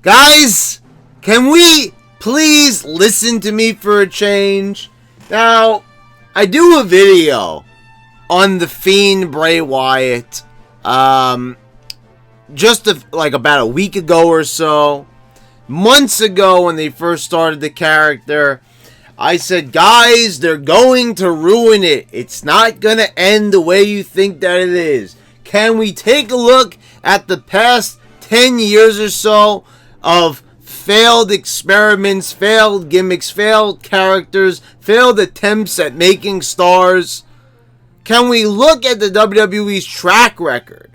Guys, can we please listen to me for a change? Now, I do a video on the Fiend Bray Wyatt, like about a week ago or so. Months ago when they first started the character, I said, guys, they're going to ruin it. It's not going to end the way you think that it is. Can we take a look at the past 10 years or so of failed experiments, failed gimmicks, failed characters, failed attempts at making stars? Can we look at the WWE's track record?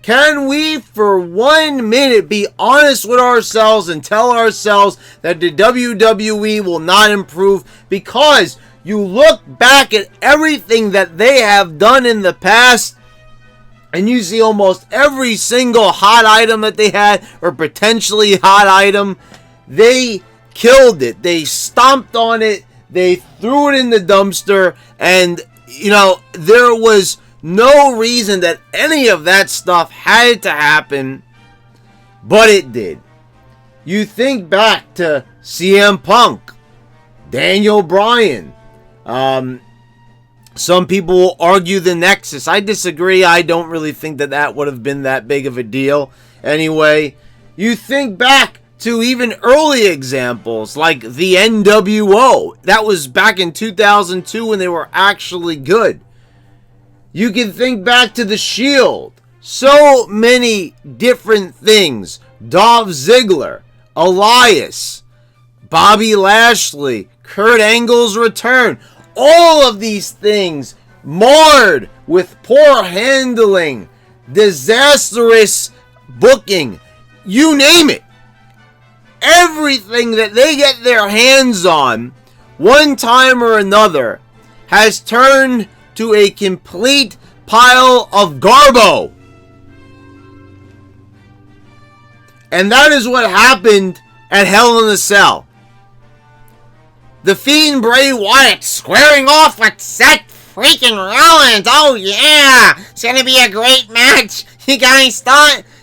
Can we, for 1 minute, be honest with ourselves and tell ourselves that the WWE will not improve? Because you look back at everything that they have done in the past, and you see almost every single hot item that they had, or potentially hot item, they killed it. They stomped on it. They threw it in the dumpster. And, there was no reason that any of that stuff had to happen, but it did. You think back to CM Punk, Daniel Bryan. Some people will argue the Nexus. I disagree. I don't really think that would have been that big of a deal. Anyway, you think back to even early examples like the NWO. That was back in 2002 when they were actually good. You can think back to the Shield. So many different things. Dolph Ziggler, Elias, Bobby Lashley, Kurt Angle's return. All of these things marred with poor handling, disastrous booking, you name it. Everything that they get their hands on, one time or another, has turned to a complete pile of garbo. And that is what happened at Hell in a Cell. The Fiend Bray Wyatt squaring off with Seth freaking Rollins. Oh yeah, it's gonna be a great match. You guys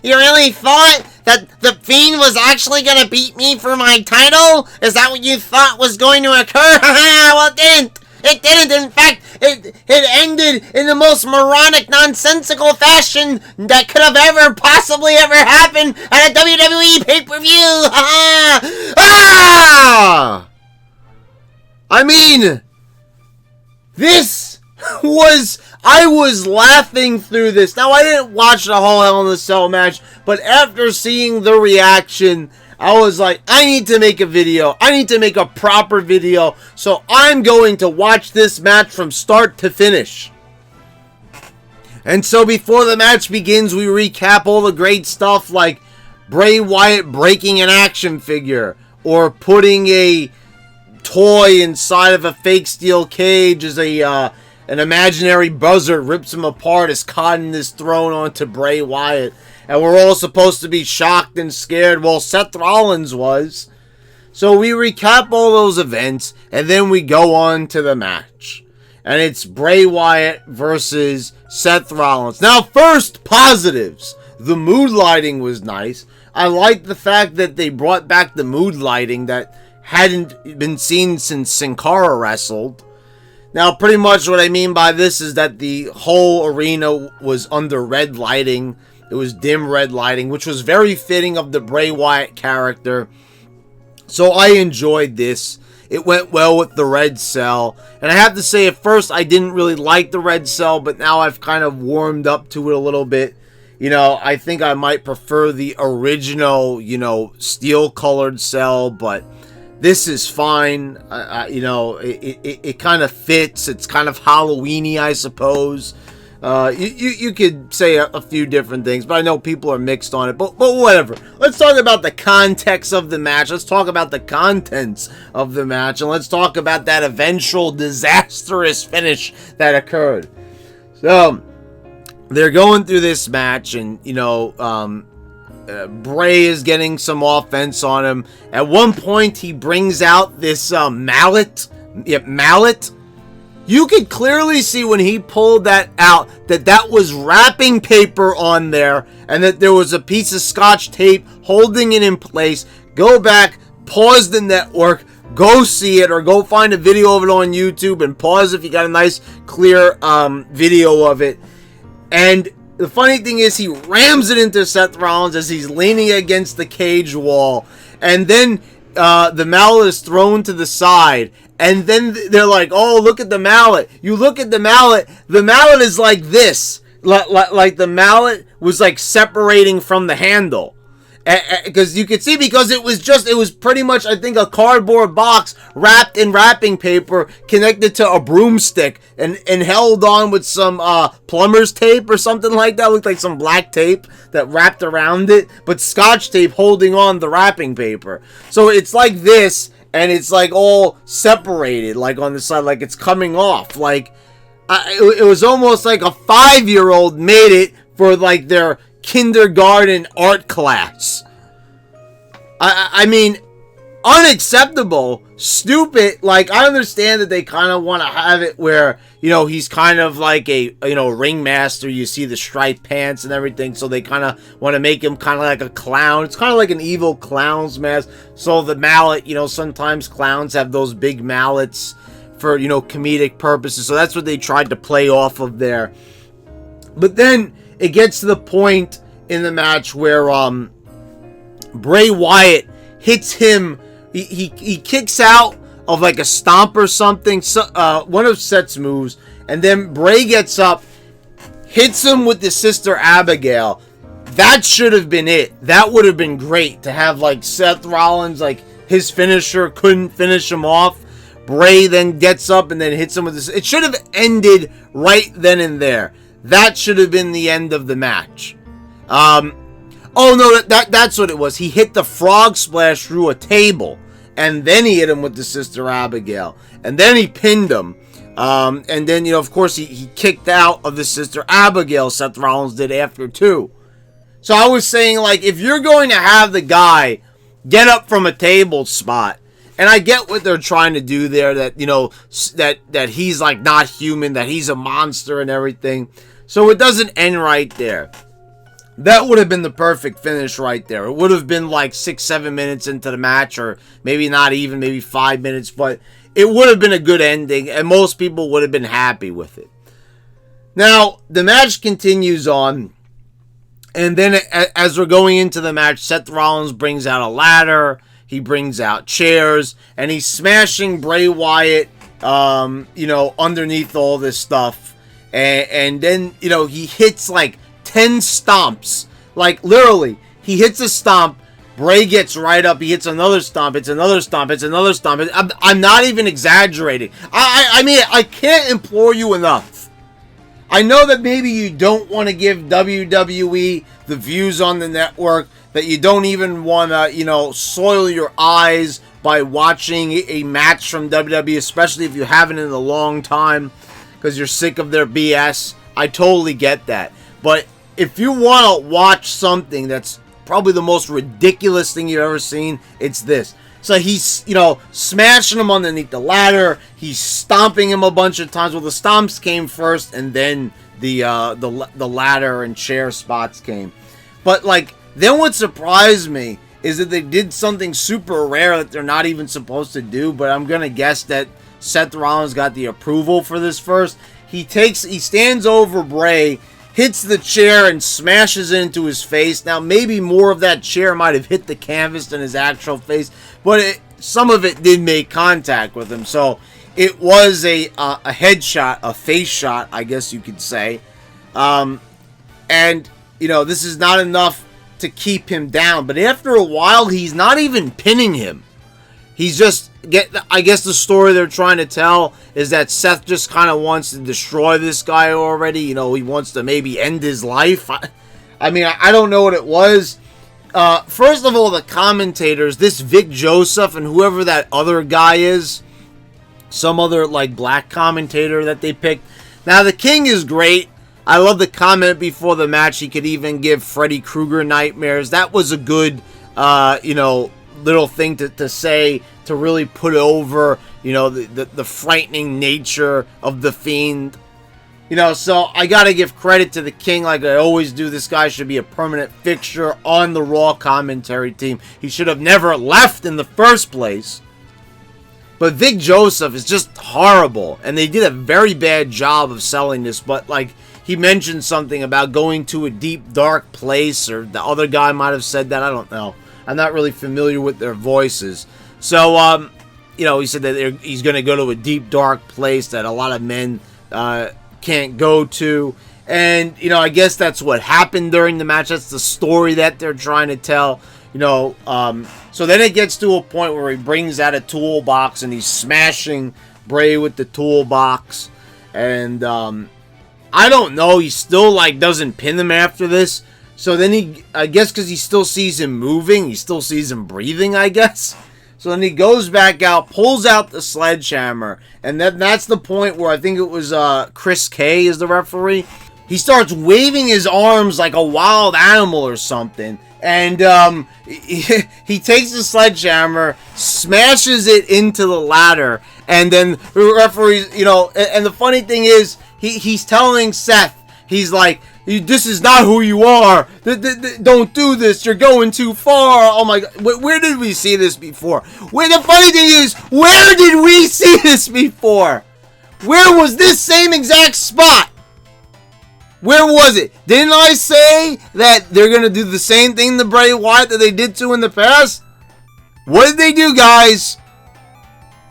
really thought that the Fiend was actually gonna beat me for my title? Is that what you thought was going to occur? Well, it didn't. It didn't. In fact, it ended in the most moronic, nonsensical fashion that could have possibly ever happened at a WWE pay-per-view. I mean, I was laughing through this. Now, I didn't watch the whole Hell in a Cell match, but after seeing the reaction, I was like, I need to make a video. I need to make a proper video. So I'm going to watch this match from start to finish. And so before the match begins, we recap all the great stuff like Bray Wyatt breaking an action figure, or putting a toy inside of a fake steel cage as an imaginary buzzard rips him apart as cotton is thrown onto Bray Wyatt. And we're all supposed to be shocked and scared. Well, Seth Rollins was. So we recap all those events, and then we go on to the match. And it's Bray Wyatt versus Seth Rollins. Now, first, positives. The mood lighting was nice. I like the fact that they brought back the mood lighting that hadn't been seen since Sin Cara wrestled. Now, pretty much what I mean by this is that the whole arena was under red lighting. It was dim red lighting, which was very fitting of the Bray Wyatt character. So I enjoyed this. It went well with the red cell. And I have to say, at first, I didn't really like the red cell, but now I've kind of warmed up to it a little bit. I think I might prefer the original, steel-colored cell, but this is fine. It kind of fits. It's kind of Halloween-y, I suppose. You could say a few different things, but I know people are mixed on it. But whatever. Let's talk about the context of the match. Let's talk about the contents of the match. And let's talk about that eventual disastrous finish that occurred. So, they're going through this match, and, Bray is getting some offense on him. At one point, he brings out this mallet. You could clearly see when he pulled that out that was wrapping paper on there, and that there was a piece of scotch tape holding it in place. Go back, pause the network, go see it, or go find a video of it on YouTube and pause if you got a nice clear video of it. And the funny thing is, he rams it into Seth Rollins as he's leaning against the cage wall, and then the mallet is thrown to the side, and then they're like, oh, look at the mallet. You look at the mallet is like this, like the mallet was like separating from the handle. Because you could see, because it was pretty much, I think, a cardboard box wrapped in wrapping paper connected to a broomstick and held on with some plumber's tape or something like that. It looked like some black tape that wrapped around it, but scotch tape holding on the wrapping paper. So it's like this, and it's like all separated, like on the side, like it's coming off. Like it was almost like a 5-year-old made it for like their kindergarten art class. I mean, unacceptable, stupid. Like, I understand that they kind of want to have it where, you know, he's kind of like a, you know, ringmaster. You see the striped pants and everything, so they kind of want to make him kind of like a clown. It's kind of like an evil clown's mask. So the mallet, you know, sometimes clowns have those big mallets for, you know, comedic purposes. So that's what they tried to play off of there. But then it gets to the point in the match where Bray Wyatt hits him. He kicks out of like a stomp or something, one of Seth's moves, and then Bray gets up, hits him with the Sister Abigail. That should have been it. That would have been great to have, like, Seth Rollins, like, his finisher couldn't finish him off. Bray then gets up and then hits him with this. It should have ended right then and there. That should have been the end of the match. Oh no, that's what it was. He hit the frog splash through a table, and then he hit him with the Sister Abigail, and then he pinned him. And then, you know, of course, he kicked out of the Sister Abigail. Seth Rollins did after too. So I was saying, like, if you're going to have the guy get up from a table spot, and I get what they're trying to do there, that, you know, that he's like not human, that he's a monster and everything. So it doesn't end right there. That would have been the perfect finish right there. It would have been like 6-7 minutes into the match, or maybe not even, maybe 5 minutes, but it would have been a good ending, and most people would have been happy with it. Now, the match continues on, and then as we're going into the match, Seth Rollins brings out a ladder, he brings out chairs, and he's smashing Bray Wyatt, you know, underneath all this stuff. And then, you know, he hits like 10 stomps. Like, literally, he hits a stomp, Bray gets right up, he hits another stomp, it's another stomp, it's another stomp. I'm not even exaggerating. I mean, I can't implore you enough. I know that maybe you don't want to give WWE the views on the network, that you don't even want to, you know, soil your eyes by watching a match from WWE, especially if you haven't in a long time, because you're sick of their BS. I totally get that. But if you want to watch something that's probably the most ridiculous thing you've ever seen, it's this. So he's, you know, smashing him underneath the ladder. He's stomping him a bunch of times. Well, the stomps came first, and then the ladder and chair spots came. But, like, then what surprised me is that they did something super rare that they're not even supposed to do, but I'm going to guess that Seth Rollins got the approval for this first. He stands over Bray, hits the chair, and smashes it into his face. Now, maybe more of that chair might have hit the canvas than his actual face, but some of it did make contact with him. So it was a headshot, a face shot, I guess you could say. And, you know, this is not enough to keep him down. But after a while, he's not even pinning him. He's just, I guess the story they're trying to tell is that Seth just kind of wants to destroy this guy already. You know, he wants to maybe end his life. I mean, I don't know what it was. First of all, the commentators, this Vic Joseph and whoever that other guy is, some other, like, black commentator that they picked. Now, the King is great. I love the comment before the match. He could even give Freddy Krueger nightmares. That was a good, you know, little thing to say, to really put over You know, the frightening nature of the Fiend. You know, so I gotta give credit to the King like I always do. This guy should be a permanent fixture on the Raw commentary team. He should have never left in the first place. But Vic Joseph is just horrible. And they did a very bad job of selling this. But, like, he mentioned something about going to a deep, dark place. Or the other guy might have said that. I don't know. I'm not really familiar with their voices. So, you know, he said that he's going to go to a deep, dark place that a lot of men can't go to. And, you know, I guess that's what happened during the match. That's the story that they're trying to tell. You know, so then it gets to a point where he brings out a toolbox and he's smashing Bray with the toolbox. And, I don't know. He still, like, doesn't pin him after this. So then he, I guess because he still sees him moving, he still sees him breathing, I guess. So then he goes back out, pulls out the sledgehammer. And then that's the point where I think it was Chris K is the referee. He starts waving his arms like a wild animal or something. And he takes the sledgehammer, smashes it into the ladder. And then the referee, you know, and the funny thing is, he's telling Seth, he's like, this is not who you are. Don't do this. You're going too far. Oh my God. Where did we see this before? The funny thing is, where did we see this before? Where was this same exact spot? Where was it? Didn't I say that they're going to do the same thing to Bray Wyatt that they did to in the past? What did they do, guys?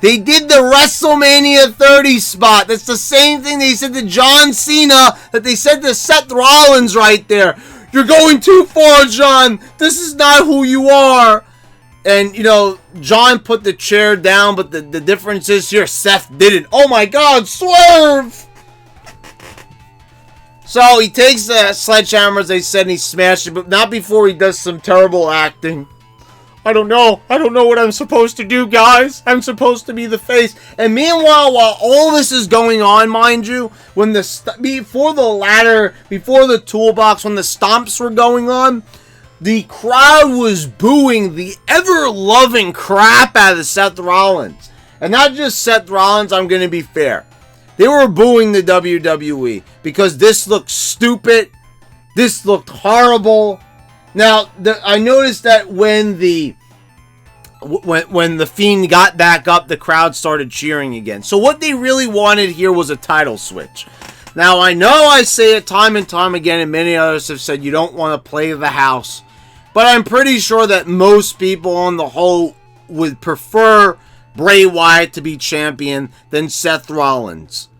They did the WrestleMania 30 spot. That's the same thing they said to John Cena that they said to Seth Rollins right there. You're going too far, John. This is not who you are. And, you know, John put the chair down, but the difference is here, Seth didn't. Oh my God, swerve! So he takes the sledgehammer, as they said, and he smashed it, but not before he does some terrible acting. I don't know what I'm supposed to do, guys. I'm supposed to be the face. And meanwhile, while all this is going on, mind you, when before the ladder, before the toolbox, when the stomps were going on, the crowd was booing the ever-loving crap out of Seth Rollins. And not just Seth Rollins, I'm going to be fair. They were booing the WWE because this looked stupid. This looked horrible. Now, I noticed that when the Fiend got back up, the crowd started cheering again. So what they really wanted here was a title switch. Now, I know I say it time and time again, and many others have said you don't want to play the house. But I'm pretty sure that most people on the whole would prefer Bray Wyatt to be champion than Seth Rollins.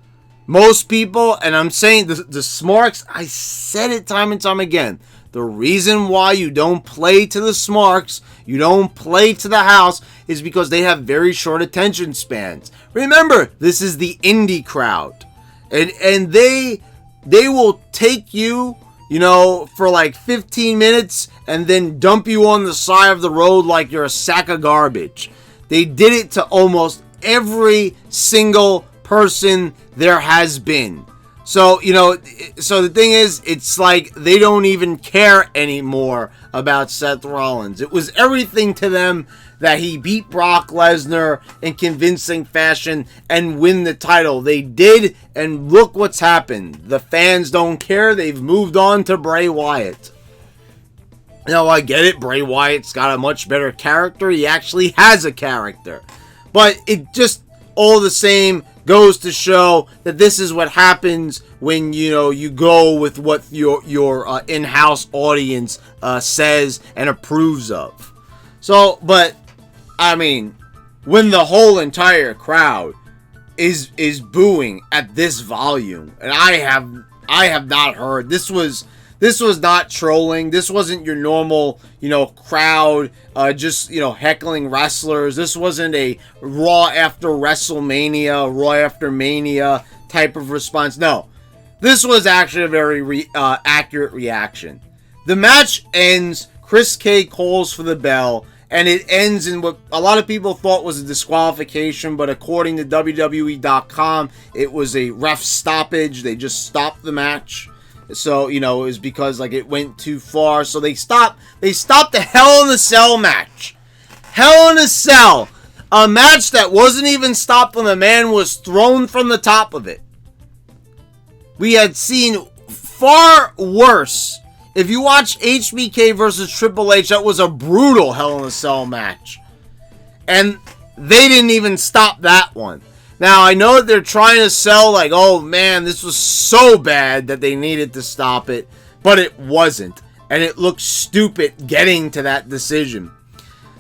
Most people, and I'm saying the Smarks, I said it time and time again. The reason why you don't play to the Smarks, you don't play to the house, is because they have very short attention spans. Remember, this is the indie crowd. And they will take you, you know, for like 15 minutes and then dump you on the side of the road like you're a sack of garbage. They did it to almost every single person there has been. So, you know, so the thing is, it's like they don't even care anymore about Seth Rollins. It was everything to them that he beat Brock Lesnar in convincing fashion and win the title. They did, and look what's happened. The fans don't care. They've moved on to Bray Wyatt. Now, I get it. Bray Wyatt's got a much better character. He actually has a character. But it just, all the same, goes to show that this is what happens when, you know, you go with what your in-house audience says and approves of. So, but I mean, when the whole entire crowd is booing at this volume, and I have not heard, this was not trolling. This wasn't your normal, you know, crowd just, you know, heckling wrestlers. This wasn't a Raw after WrestleMania, Raw after Mania type of response. No, this was actually a very accurate reaction. The match ends. Chris K calls for the bell, and it ends in what a lot of people thought was a disqualification, but according to WWE.com, it was a ref stoppage. They just stopped the match. So, you know, it was because, like, it went too far. So they stopped the Hell in a Cell match. Hell in a Cell. A match that wasn't even stopped when the man was thrown from the top of it. We had seen far worse. If you watch HBK versus Triple H, that was a brutal Hell in a Cell match. And they didn't even stop that one. Now, I know that they're trying to sell like, oh man, this was so bad that they needed to stop it. But it wasn't. And it looked stupid getting to that decision.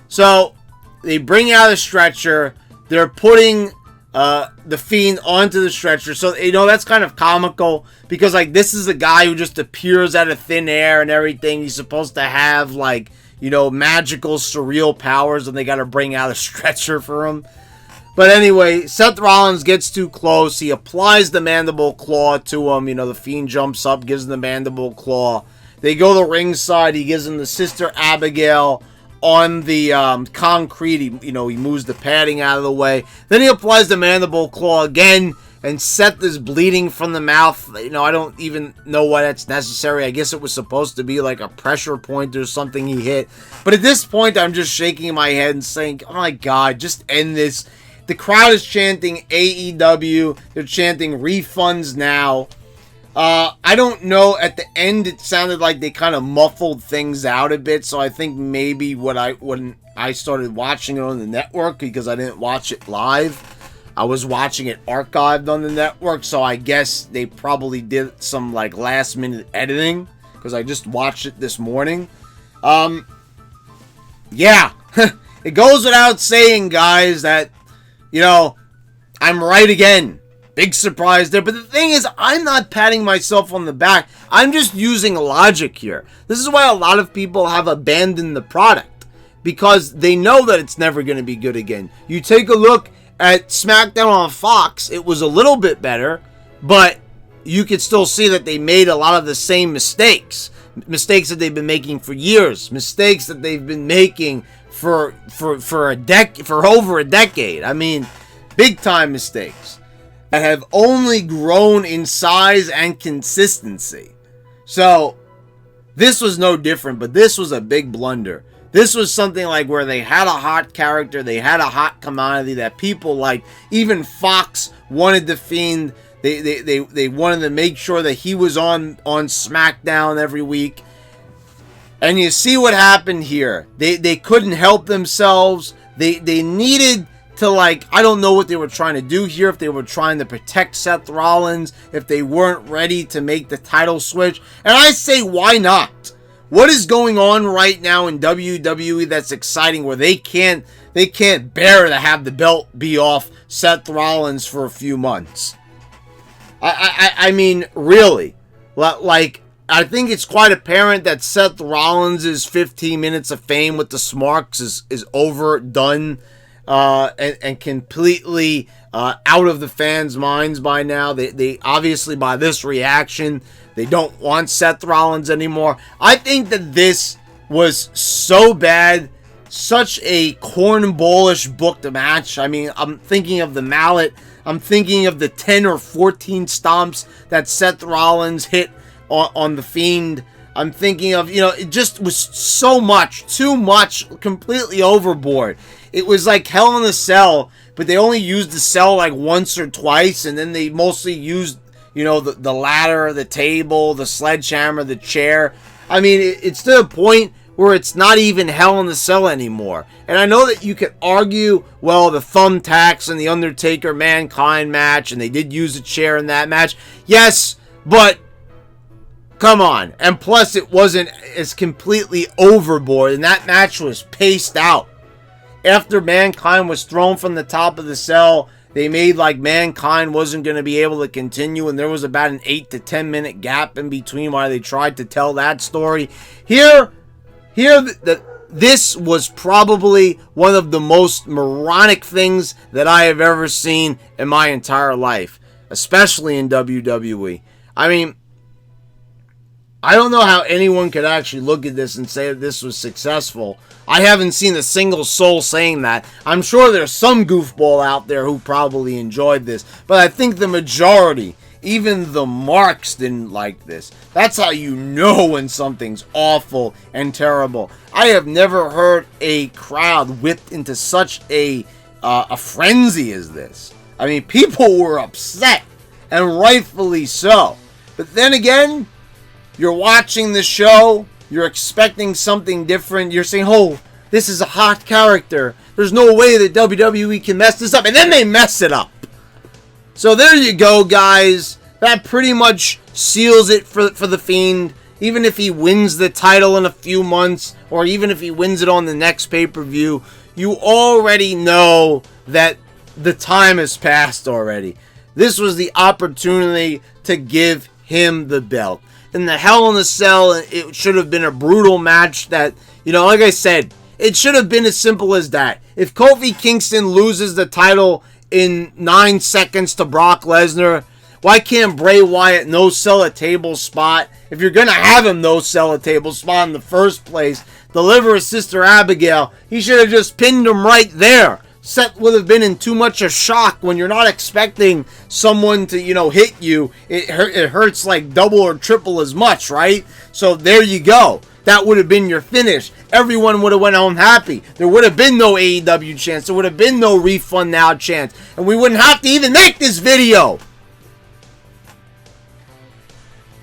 So, they bring out a stretcher. They're putting the Fiend onto the stretcher. So, that's kind of comical. Because, like, this is a guy who just appears out of thin air and everything. He's supposed to have, like, magical, surreal powers. And they got to bring out a stretcher for him. But anyway, Seth Rollins gets too close. He applies the mandible claw to him. The Fiend jumps up, gives him the mandible claw. They go to ringside. He gives him the Sister Abigail on the concrete. He moves the padding out of the way. Then he applies the mandible claw again. And Seth is bleeding from the mouth. I don't even know why that's necessary. I guess it was supposed to be like a pressure point or something he hit. But at this point, I'm just shaking my head and saying, oh my God, just end this. The crowd is chanting AEW. They're chanting refunds now. I don't know. At the end, it sounded like they kind of muffled things out a bit. So I think maybe when I started watching it on the network, because I didn't watch it live, I was watching it archived on the network. So I guess they probably did some like last minute editing, because I just watched it this morning. Yeah, it goes without saying, guys, that I'm right again. Big surprise there. But the thing is, I'm not patting myself on the back. I'm just using logic here. This is why a lot of people have abandoned the product. Because they know that it's never going to be good again. You take a look at SmackDown on Fox. It was a little bit better. But you could still see that they made a lot of the same mistakes. Mistakes that they've been making for years. Mistakes that they've been making for over a decade. I mean, big time mistakes that have only grown in size and consistency. So this was no different, but this was a big blunder. This was something like where they had a hot character, they had a hot commodity that people like. Even Fox wanted the Fiend. They wanted to make sure that he was on SmackDown every week. And you see what happened here. They couldn't help themselves. They needed to, like, I don't know what they were trying to do here. If they were trying to protect Seth Rollins. If they weren't ready to make the title switch. And I say, why not? What is going on right now in WWE that's exciting where they can't bear to have the belt be off Seth Rollins for a few months? I mean, really. Like, I think it's quite apparent that Seth Rollins' 15 minutes of fame with the Smarks is overdone and completely out of the fans' minds by now. They obviously, by this reaction, they don't want Seth Rollins anymore. I think that this was so bad, such a cornballish booked match. I mean, I'm thinking of the mallet. I'm thinking of the 10 or 14 stomps that Seth Rollins hit on the Fiend. I'm thinking of, it just was so much, too much, completely overboard. It was like Hell in a Cell, but they only used the cell like once or twice, and then they mostly used, the ladder, the table, the sledgehammer, the chair. I mean, it's to the point where it's not even Hell in a Cell anymore. And I know that you could argue, well, the thumbtacks and the Undertaker Mankind match, and they did use a chair in that match. Yes, but come on. And plus, it wasn't as completely overboard, and that match was paced out. After Mankind was thrown from the top of the cell, they made like Mankind wasn't going to be able to continue, and there was about an 8 to 10 minute gap in between while they tried to tell that story. This was probably one of the most moronic things that I have ever seen in my entire life, especially in WWE. I mean, I don't know how anyone could actually look at this and say that this was successful. I haven't seen a single soul saying that. I'm sure there's some goofball out there who probably enjoyed this, but I think the majority, even the marks, didn't like this. That's how you know when something's awful and terrible. I have never heard a crowd whipped into such a a frenzy as this. I mean, people were upset, and rightfully so. But then again, you're watching the show, you're expecting something different, you're saying, oh, this is a hot character. There's no way that WWE can mess this up. And then they mess it up. So there you go, guys. That pretty much seals it for the Fiend. Even if he wins the title in a few months, or even if he wins it on the next pay-per-view, you already know that the time has passed already. This was the opportunity to give him the belt. In the Hell in a Cell, it should have been a brutal match that, like I said, it should have been as simple as that. If Kofi Kingston loses the title in 9 seconds to Brock Lesnar, why can't Bray Wyatt no-sell a table spot? If you're going to have him no-sell a table spot in the first place, deliver his sister Abigail, he should have just pinned him right there. Seth would have been in too much of shock when you're not expecting someone to, hit you. It hurts like double or triple as much, right? So there you go. That would have been your finish. Everyone would have went home happy. There would have been no AEW chance. There would have been no refund now chance. And we wouldn't have to even make this video.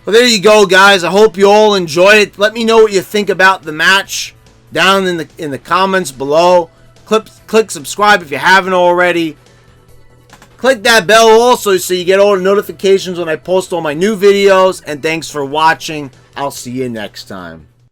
Well, there you go, guys. I hope you all enjoyed it. Let me know what you think about the match down in the comments below. Click subscribe if you haven't already. Click that bell also so you get all the notifications when I post all my new videos. And thanks for watching. I'll see you next time.